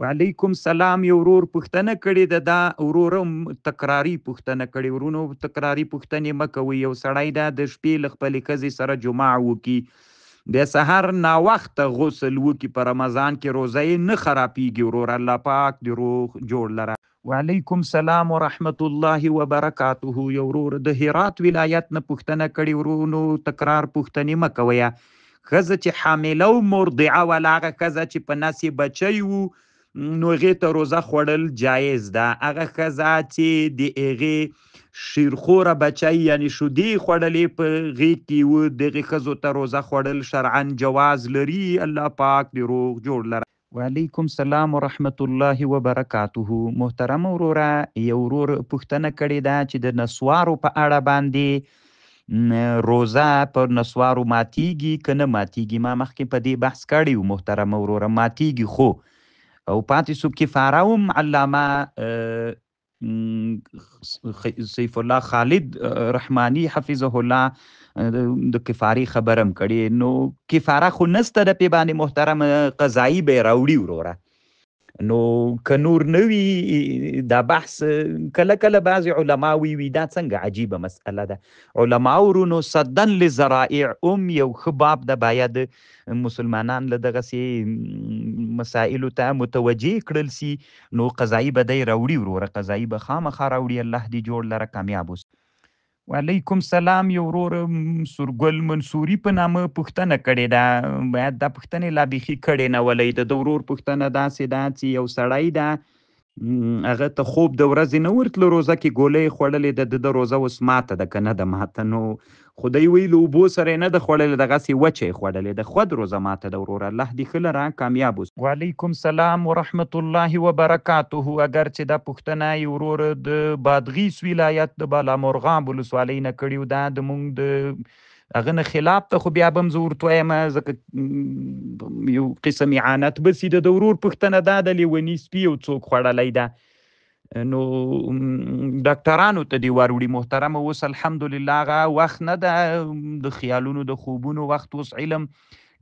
وعلیکم سلام. یو ورور پوښتنه کړې ده، دا ورورم تکراري پوښتنه کړې. ورونو تکراري پوښتنې مه کوئ. یو سړی ده د شپې له خپلې ښځې سره جماع وکي، د سحر ناوخته غسل وکي، په رمضان کې روزه یې نه خرابیږي. ورور الله پاک دې روغ جوړ لره. وعلیکم سلام ورحمت الله وبرکاته. یو ورور د هرات ولایت نه پوښتنه کړې. ورونو تکرار پوښتنې مه کوئ. ښځه چې حامله او مرضعه وله، هغه ښځه چې په نس یې بچی و، نو هغې ته روزه خوړل جایز ده. هغه ښځه چې د هغې شیرخوره بچی یعنې شیدې خوړلې په غېږ کې و، دغې ښځو ته روزه خوړل شرعا جواز لري. الله پاک دې روغ جوړ لره. وعلیکم سلام ورحمت الله وبرکاته. محترم وروره، یو ورور پوښتنه کړې ده چې د نسوارو په اړه باندې روزه پر نسوارو ماتیږي که نه ماتیږي. ما مخکې په دې بحث کړی و محترم وروره، ماتیږي، خو او پاتې سو کفاره هم علامه سیف الله خالد رحمانی حفظه الله د کفاري خبرم کړي. نو کفاره خو نسته د پې باندې محترم، قضایي به یې راوړي وروره. نو که نور نه وي دا بحث کله کله بعضې علما وي دا څنګه عجیبه مسئله ده. علما ورونو صدن للذرائع یو ښه باب ده، باید مسلمانان له دغسې مسایلو ته متوجه کړل سي. نو قضایي به دی راوړي وروره، قضایي به خامخا راوړي. الله دې جوړ لره، کامیاب اوسه. وعلیکم سلام. یو ورور سورګل منصوري په نامه پوښتنه کړې ده. باید دا پوښتنې لا بیخي کړې نه ولئ. د ورور پوښتنه داسې ده چې یو سړی ده، هغه ته خوب د ورځې نه ورتله، روزه کې ګولۍ خوړلې ده، د روزه اوس ماته ده که نه ده ماته. نو خدای وی له اوبو سره یې نه ده خوړلې، دغسې وچه یې خوړلې ده. خود روزه ماته ده وروره. الله دې ښه لره، کامیاب اوسه. وعلیکم سلام ورحمت الله وبرکاته. اگر چې دا پوښتنه یو ورور د بادغیس ولایت د بالامرغاب ولسوالۍ نه کړې وه، دا زموږ د هغه نه خلاف ته، خو بیا به هم زه ورته وایم ځکه یو قسم اعانت به سي. د ورور پوښتنه دا ده، لیوني سپي یو څوک خوړلی ده، نو ډاکټرانو ته دې وروړي محترمه. اوس الحمدلله هغه وخت نه ده د خیالونو د خوبونو وخت، اوس علم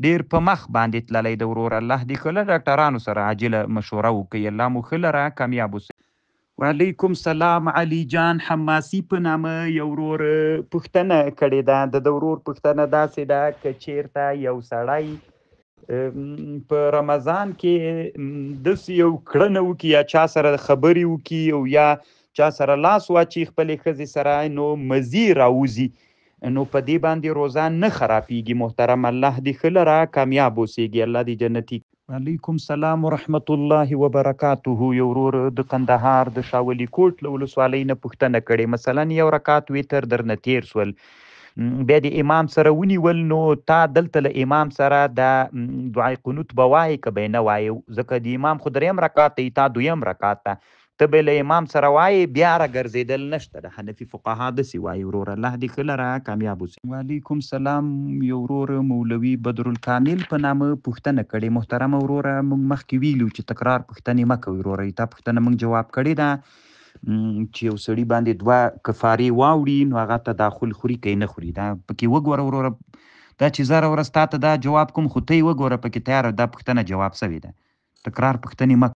ډېر په مخ باندې تللی د ورور. الله دې ښه له ډاکټرانو سره عاجله مشوره وکړي. الله مو ښه لره، کامیاب اوسئ. وعلیکم سلام. علي جان حماسي په نامه یو ورور پوښتنه کړې ده. د ورور پوښتنه داسې ده، که چیرته یو سړی په رمضان کې داسې یو کړنه وکړي یا چا سره خبرې وکړي او یا چا سره لاس واچي خپلې ښځې سره، نو مزي راوځي، نو په دې باندې روزه نه خرابیږي محترم. الله دې ښه لره، کامیاب اوسیږي. الله دې جنتي. وعلیکم سلام ورحمت الله وبرکاته. یو ورور د کندهار د شاولي کوټ له ولسوالۍ نه پوښتنه کړې. مثلا یو رکعت وتر درنه تیر سول، بیا د امام سره ونیول، نو تا دلته له امام سره د دعای قنوت به وایې که به یې نه وایې؟ ځکه د امام خو دریم رکعت دی، تا دویم رکعت ده، ته به له امام سره وایې، بیا راګرځېدل نشته. د حنفي فقها داسې وایي وروره. الله دې ښه لره، کامیاب اوسې. وعلیکم سلام. یو ورور مولوي بدرالکامل په نامه پوښتنه کړې. محترمه وروره، موږ مخکې ویلو چې تکرار پوښتنې مه کوئ وروره. تا پوښتنه موږ جواب کړې ده چې یو سړي باندې 2 کفارې واوړي، نو هغه تداخل خوري که یې نه خوري. دا پکې وګوره وروره، دا چې زه راوړه ستا ته دا جواب کوم، خو ته یې وګوره پکې تیاره دا پوښتنه جواب سوې ده. تکرار پوښتنې مه